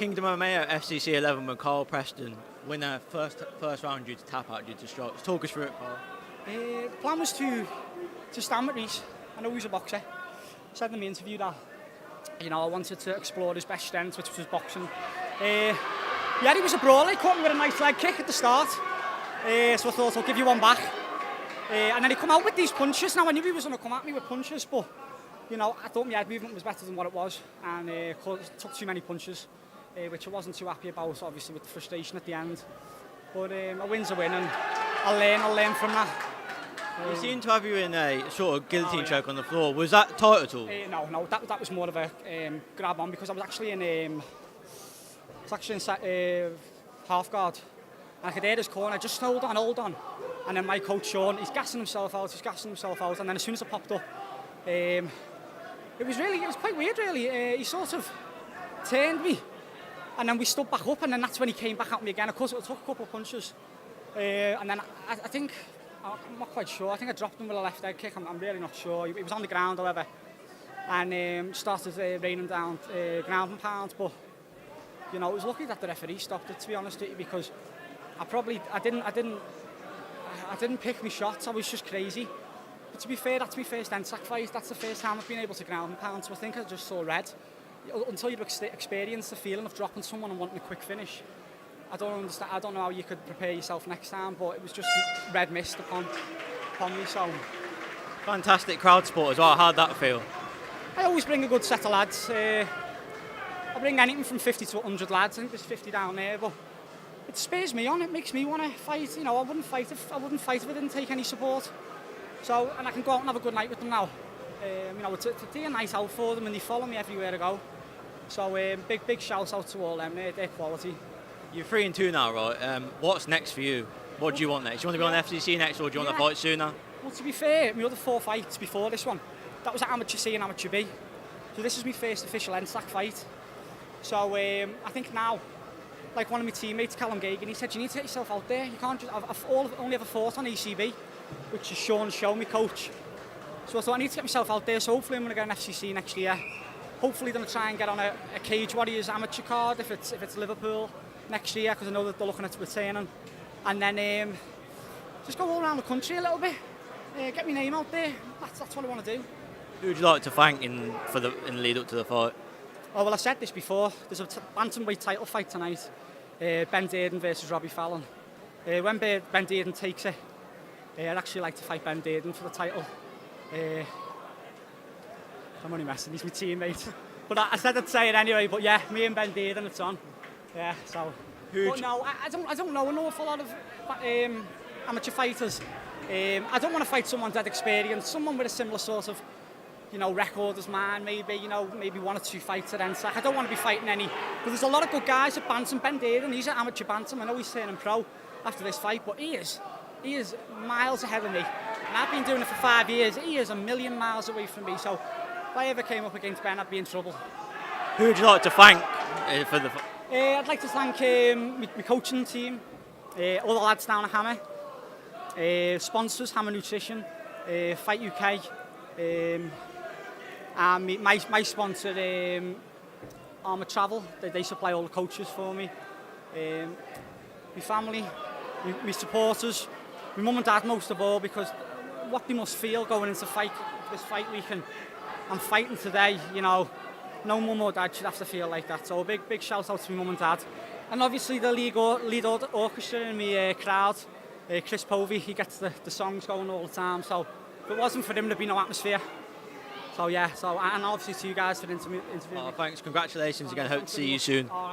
Kingdom MMA at FCC 11 with Carl Preston. Winner first round due to tap out due to strikes. Talk us through it, Carl. The plan was to stand with Reece. I know he's a boxer. I said in the interview that I wanted to explore his best strength, which was boxing. Yeah, he was a brawler. He caught me with a nice leg kick at the start. So I thought I'll give you one back. And then he come out with these punches. Now I knew he was going to come at me with punches, but I thought my head movement was better than what it was, and took too many punches, which I wasn't too happy about, obviously with the frustration at the end. But a win's a win, and I'll learn from that. He seemed to have you in a sort of guillotine choke on the floor. Was that tight at all? No, that was more of a grab on, because I was actually in half guard. And I could hear his corner, just hold on. And then my coach Sean, he's gassing himself out, and then as soon as I popped up, it was quite weird really. He sort of turned me, and then we stood back up, and then that's when he came back at me again. Of course, it took a couple of punches, and then I think, I'm not quite sure, I think I dropped him with a left leg kick, I'm really not sure. He was on the ground, however, and started raining down ground and pounds, but I was lucky that the referee stopped it, to be honest with you, because I didn't pick my shots, I was just crazy. But to be fair, that's my first NSAC fight. That's the first time I've been able to ground and pound, so I think I just saw red. Until you experience the feeling of dropping someone and wanting a quick finish, I don't understand. I don't know how you could prepare yourself next time, but it was just red mist upon me. So fantastic crowd support as well. How'd that feel? I always bring a good set of lads. I bring anything from 50 to 100 lads. I think there's 50 down there, but it spurs me on. It makes me want to fight. I wouldn't fight if I didn't take any support. So, and I can go out and have a good night with them now. It's a night out for them, and they follow me everywhere I go. So, big shout out to all them. They're quality. You're 3-2 now, right? What's next for you? What do you want next? Do you want to be on FCC next, or do you want to fight sooner? Well, to be fair, my other 4 fights before this one, that was at Amateur C and Amateur B. So this is my first official NSAC fight. So I think now, like one of my teammates, Callum Gagan, he said, you need to get yourself out there. You can't just, I've only ever fought on ECB, which is Sean's show, me coach. So I thought I need to get myself out there, so hopefully I'm going to get an FCC next year. Hopefully going to try and get on a Cage Warriors amateur card if it's Liverpool next year, because I know that they're looking at returning. And then just go all around the country a little bit, get my name out there. That's what I want to do. Who would you like to thank in the lead up to the fight? Oh, well, I said this before. There's a bantamweight title fight tonight. Ben Dearden versus Robbie Fallon. When Ben Dearden takes it, I'd actually like to fight Ben Dearden for the title. I'm only messing, he's my teammate. But I said I'd say it anyway, but yeah, me and Ben Dearden, it's on. Yeah, so. But no, I don't know an awful lot of amateur fighters. I don't want to fight someone dead experienced, someone with a similar sort of record as mine, maybe 1 or 2 fights at NSAC. I don't want to be fighting any, but there's a lot of good guys at Bantam. Ben Dearden, he's an amateur Bantam. I know he's turning pro after this fight, but he is miles ahead of me. And I've been doing it for 5 years. He is a million miles away from me. So if I ever came up against Ben, I'd be in trouble. Who would you like to thank for the? I'd like to thank my coaching team, all the lads down at Hammer, sponsors, Hammer Nutrition, Fight UK. And my sponsor, Armour Travel, they supply all the coaches for me. My family, my supporters, my mum and dad most of all, because what they must feel going into this fight week, and I'm fighting today, no mum or dad should have to feel like that. So a big shout out to my mum and dad. And obviously the lead orchestra in my crowd, Chris Povey, he gets the songs going all the time. So if it wasn't for him, there'd be no atmosphere. So yeah, and obviously to you guys for interviewing me. Thanks, congratulations again, hope to see you soon.